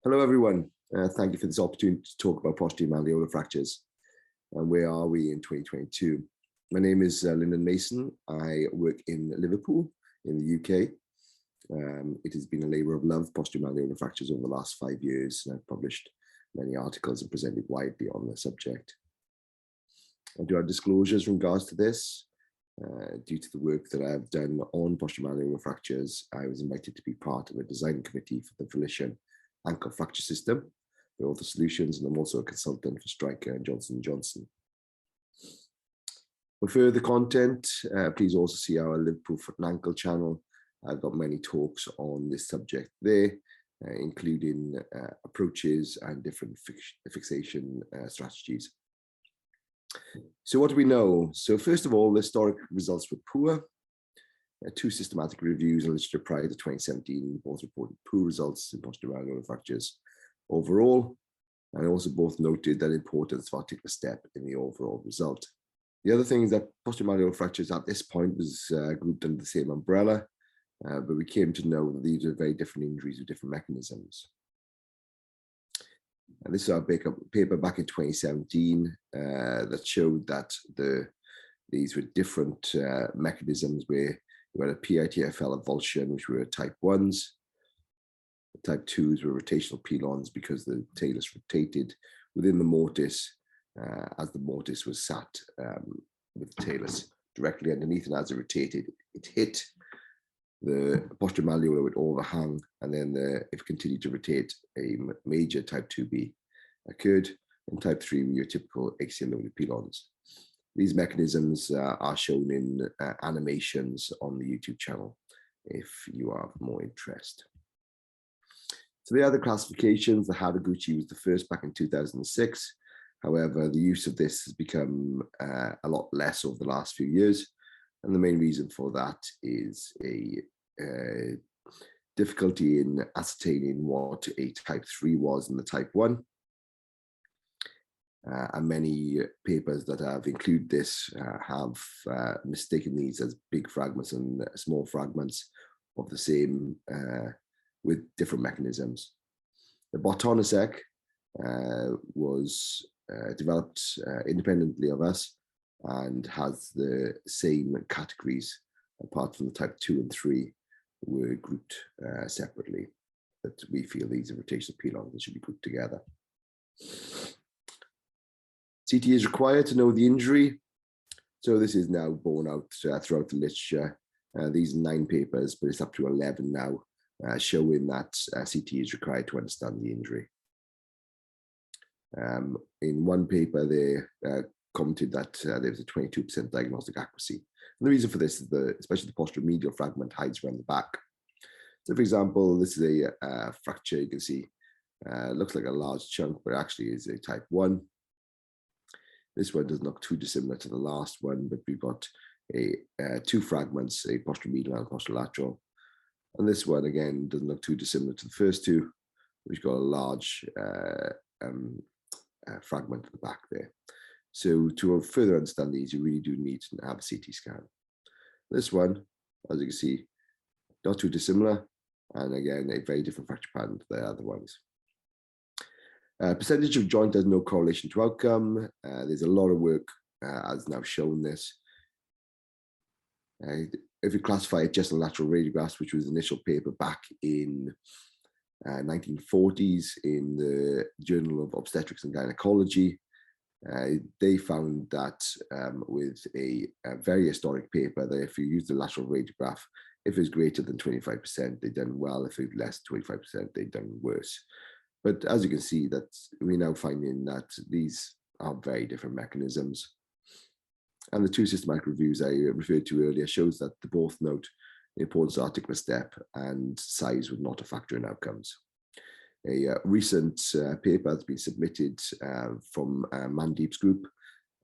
Hello, everyone. Thank you for this opportunity to talk about posterior malleolar fractures. And where are we in 2022? My name is Lyndon Mason. I work in Liverpool in the UK. It has been a labour of love, posterior malleolar fractures, over the last 5 years. And I've published many articles and presented widely on the subject. I do have disclosures in regards to this. Due to the work that I've done on posterior malleolar fractures, I was invited to be part of a design committee for the Volition ankle fracture system for Ortho Solutions, and I'm also a consultant for Stryker and Johnson & Johnson. For further content, please also see our Liverpool Foot and Ankle channel. I've got many talks on this subject there, including approaches and different fixation strategies. So what do we know? So first of all, the historic results were poor. Two systematic reviews in literature prior to 2017 both reported poor results in posterior malleolar fractures overall, and also both noted that importance of articular step in the overall result. The other thing is that posterior malleolar fractures at this point was grouped under the same umbrella, but we came to know that these are very different injuries with different mechanisms. And this is our paper back in 2017 that showed that these were different mechanisms where we had a PITFL avulsion, which were type 1s. The type 2s were rotational pilons because the talus rotated within the mortise as the mortise was sat with the talus directly underneath, and as it rotated, it hit the posterior malleolar with overhang, and then if it continued to rotate, a major type 2B occurred, and type 3 were your typical axial loaded pilons. These mechanisms are shown in animations on the YouTube channel if you are of more interest. So the other classifications, the Haraguchi was the first back in 2006. However, the use of this has become a lot less over the last few years. And the main reason for that is a difficulty in ascertaining what a type 3 was in the type 1. And many papers that have included this have mistaken these as big fragments and small fragments of the same with different mechanisms. The Botonisek was developed independently of us and has the same categories, apart from the type 2 and 3 were grouped separately, but we feel these are rotational pilons that should be grouped together. CT is required to know the injury. So this is now borne out throughout the literature. These are 9 papers, but it's up to 11 now, showing that CT is required to understand the injury. In one paper, they commented that there was a 22% diagnostic accuracy. And the reason for this is especially the posterior medial fragment hides around the back. So for example, this is a fracture, you can see, looks like a large chunk, but actually is a type 1. This one doesn't look too dissimilar to the last one, but we've got two fragments, a posterior medial and posterior lateral. And this one, again, doesn't look too dissimilar to the first two. We've got a large fragment at the back there. So to further understand these, you really do need to have a CT scan. This one, as you can see, not too dissimilar, and again, a very different fracture pattern to the other ones. Percentage of joint has no correlation to outcome. There's a lot of work has now shown this. If you classify it just in lateral radiographs, which was the initial paper back in 1940s in the Journal of Obstetrics and Gynecology, they found that with a very historic paper, that if you use the lateral radiograph, if it's greater than 25%, they've done well. If it's less than 25%, they've done worse. But as you can see, that we're now finding that these are very different mechanisms. And the two systematic reviews I referred to earlier shows that they both note the importance of articular step and size was not a factor in outcomes. A recent paper has been submitted from Mandeep's group,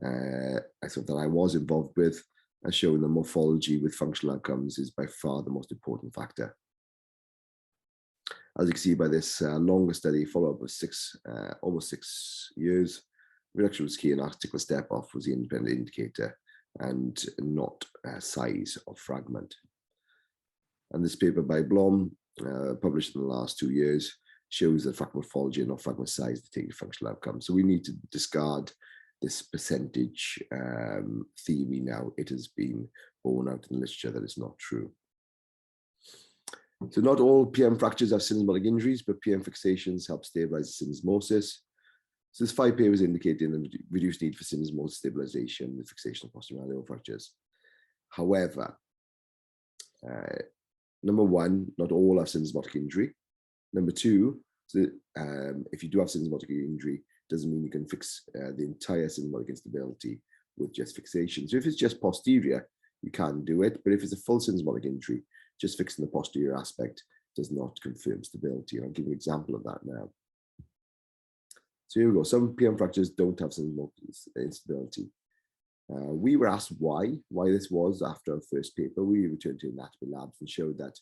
that I was involved with, showing that morphology with functional outcomes is by far the most important factor. As you can see by this longer study, follow-up was almost 6 years. Reduction was key, and articular step off was the independent indicator, and not size of fragment. And this paper by Blom, published in the last 2 years, shows that fragment morphology and not fragment size dictate functional outcome. So we need to discard this percentage theory now. It has been borne out in the literature that it's not true. So not all PM fractures have syndesmotic injuries, but PM fixations help stabilize the syndesmosis. So there's 5 papers indicating the reduced need for syndesmosis stabilization with fixation of posterior malleolar fractures. However, number 1, not all have syndesmotic injury. Number 2, so, if you do have syndesmotic injury, doesn't mean you can fix the entire syndesmotic instability with just fixation. So if it's just posterior, you can do it, but if it's a full syndesmotic injury, just fixing the posterior aspect does not confirm stability. And I'll give you an example of that now. So here we go. Some PM fractures don't have syndesmotic instability. We were asked why this was after our first paper. We returned to anatomy labs and showed that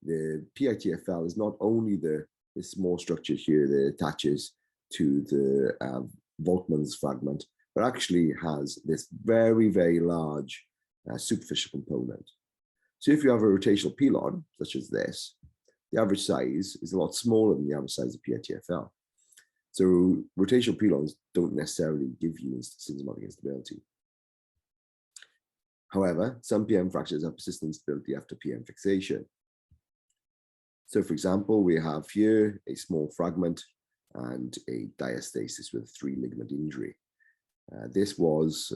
the PITFL is not only this small structure here that attaches to the Volkmann's fragment, but actually has this very, very large superficial component. So if you have a rotational pilon, such as this, the average size is a lot smaller than the average size of PITFL. So rotational pilons don't necessarily give you syndesmotic instability. However, some PM fractures have persistent instability after PM fixation. So for example, we have here a small fragment and a diastasis with 3 ligament injury. This was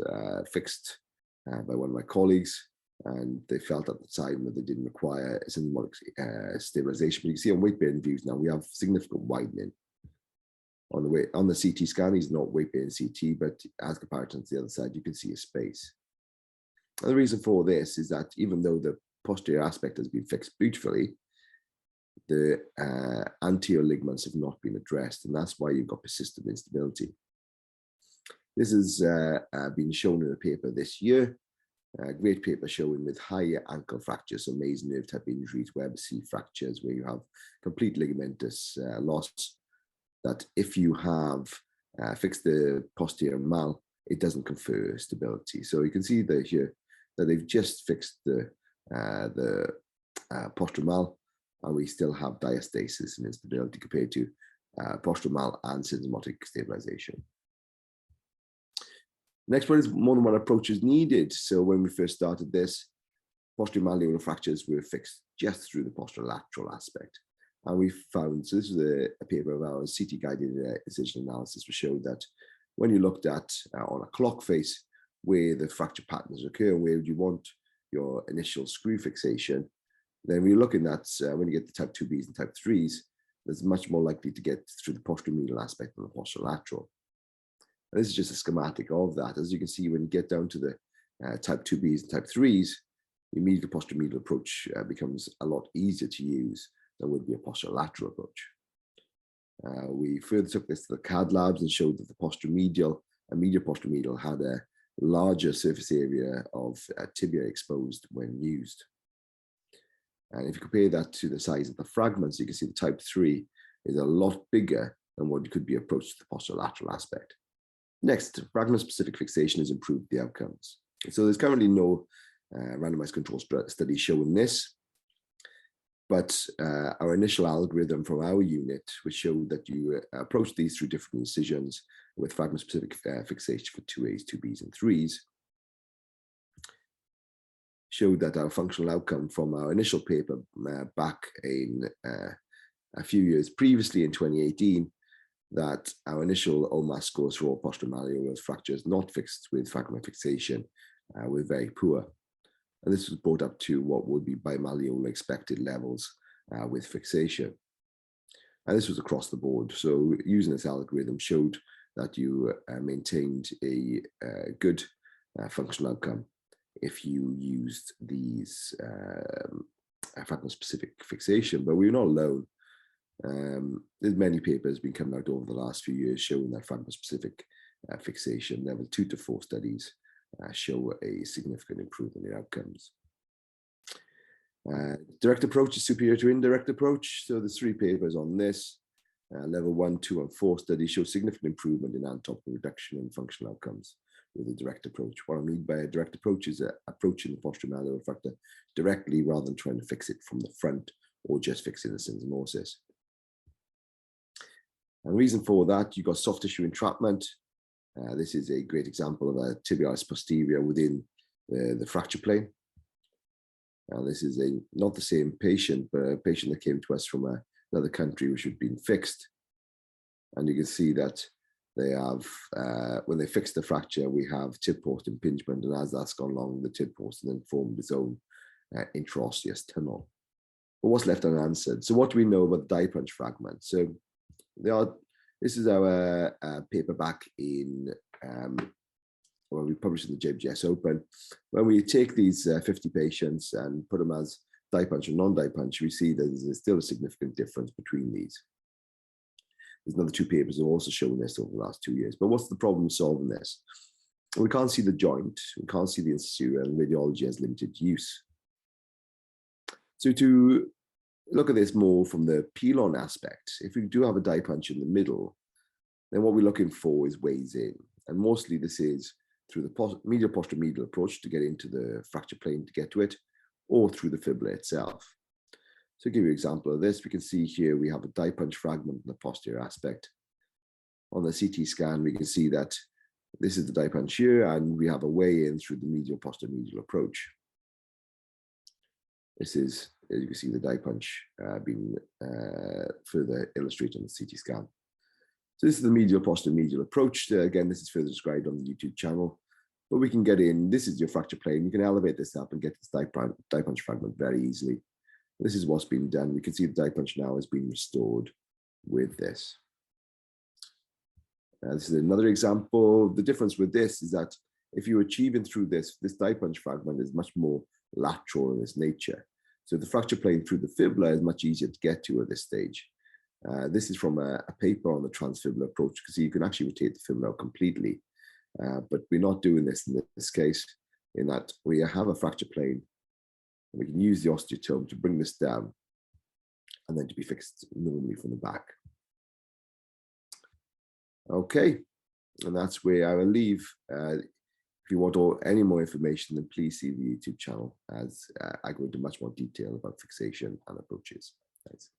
fixed by one of my colleagues, and they felt at the time that they didn't require syndesmotic stabilization. But you can see on weight-bearing views now, we have significant widening. On the CT scan, he's not weight-bearing CT, but as compared to the other side, you can see a space. And the reason for this is that even though the posterior aspect has been fixed beautifully, the anterior ligaments have not been addressed, and that's why you've got persistent instability. This has been shown in a paper this year, a great paper showing with higher ankle fractures, so Mason nerve type injuries, Weber C fractures, where you have complete ligamentous loss, that if you have fixed the posterior mal, it doesn't confer stability. So you can see that here that they've just fixed the posterior mal, and we still have diastasis and instability compared to posterior mal and syndesmotic stabilization. Next one is more than one approach is needed. So when we first started this, posterior malleolar fractures were fixed just through the posterolateral aspect. And we found, so this was a paper of ours, CT-guided incision analysis, which showed that when you looked at on a clock face where the fracture patterns occur, where would you want your initial screw fixation, then we're looking at when you get the type 2Bs and type 3s, there's much more likely to get through the posteromedial aspect than the posterolateral. And this is just a schematic of that. As you can see, when you get down to the type 2Bs and type 3s, the medial posteromedial approach becomes a lot easier to use than would be a posterolateral approach. We further took this to the CAD labs and showed that the posteromedial and medial posteromedial had a larger surface area of tibia exposed when used. And if you compare that to the size of the fragments, you can see the type 3 is a lot bigger than what could be approached to the posterolateral aspect. Next, fragment-specific fixation has improved the outcomes. So there's currently no randomized control study showing this, but our initial algorithm from our unit, which showed that you approach these through different incisions with fragment-specific fixation for 2As, 2Bs, and 3s, showed that our functional outcome from our initial paper back in a few years previously in 2018, that our initial OMAS scores for all posterior malleolar fractures not fixed with fragment fixation were very poor. And this was brought up to what would be bimalleolar expected levels with fixation. And this was across the board. So using this algorithm showed that you maintained a good functional outcome if you used these fragment-specific fixation. But we're not alone. There's many papers been coming out over the last few years showing that fragment-specific fixation, level 2 to 4 studies, show a significant improvement in outcomes. Direct approach is superior to indirect approach. So there's 3 papers on this. Level 1, 2, and 4 studies show significant improvement in anatomical reduction and functional outcomes with a direct approach. What I mean by a direct approach is approaching the posterior malleolar fracture directly rather than trying to fix it from the front or just fixing the syndesmosis. And the reason for that, you've got soft tissue entrapment. This is a great example of a tibialis posterior within the fracture plane. This is not the same patient, but a patient that came to us from another country which had been fixed. And you can see that they have, when they fix the fracture, we have tib post impingement, and as that's gone along, the tib post and then formed its own intraosseous tunnel. But what's left unanswered? So what do we know about the die punch fragment? So this is our paper back in, well, we published in the JBJS Open. When we take these 50 patients and put them as die punch and non-die punch, we see that there's still a significant difference between these. There's another 2 papers that have also shown this over the last 2 years. But what's the problem solving this? We can't see the joint, we can't see the incisura, and radiology has limited use. So to look at this more from the peel-on aspect, if we do have a die punch in the middle, then what we're looking for is ways in. And mostly this is through the medial posteromedial approach to get into the fracture plane to get to it, or through the fibula itself. So to give you an example of this, we can see here we have a die punch fragment in the posterior aspect. On the CT scan, we can see that this is the die punch here, and we have a way in through the medial posteromedial approach. This is, as you can see, the die punch being further illustrated on the CT scan. So this is the medial posteromedial approach. Again, this is further described on the YouTube channel. But we can get in, this is your fracture plane. You can elevate this up and get this die punch fragment very easily. This is what's been done. We can see the die punch now has been restored with this. This is another example. The difference with this is that if you're achieving through this die punch fragment is much more lateral in its nature. So the fracture plane through the fibula is much easier to get to at this stage. This is from a paper on the transfibular approach, because you can actually rotate the fibula completely. But we're not doing this in this case, in that we have a fracture plane. We can use the osteotome to bring this down and then to be fixed normally from the back. Okay, and that's where I will leave. If you want any more information, then please see the YouTube channel, as I go into much more detail about fixation and approaches. Thanks.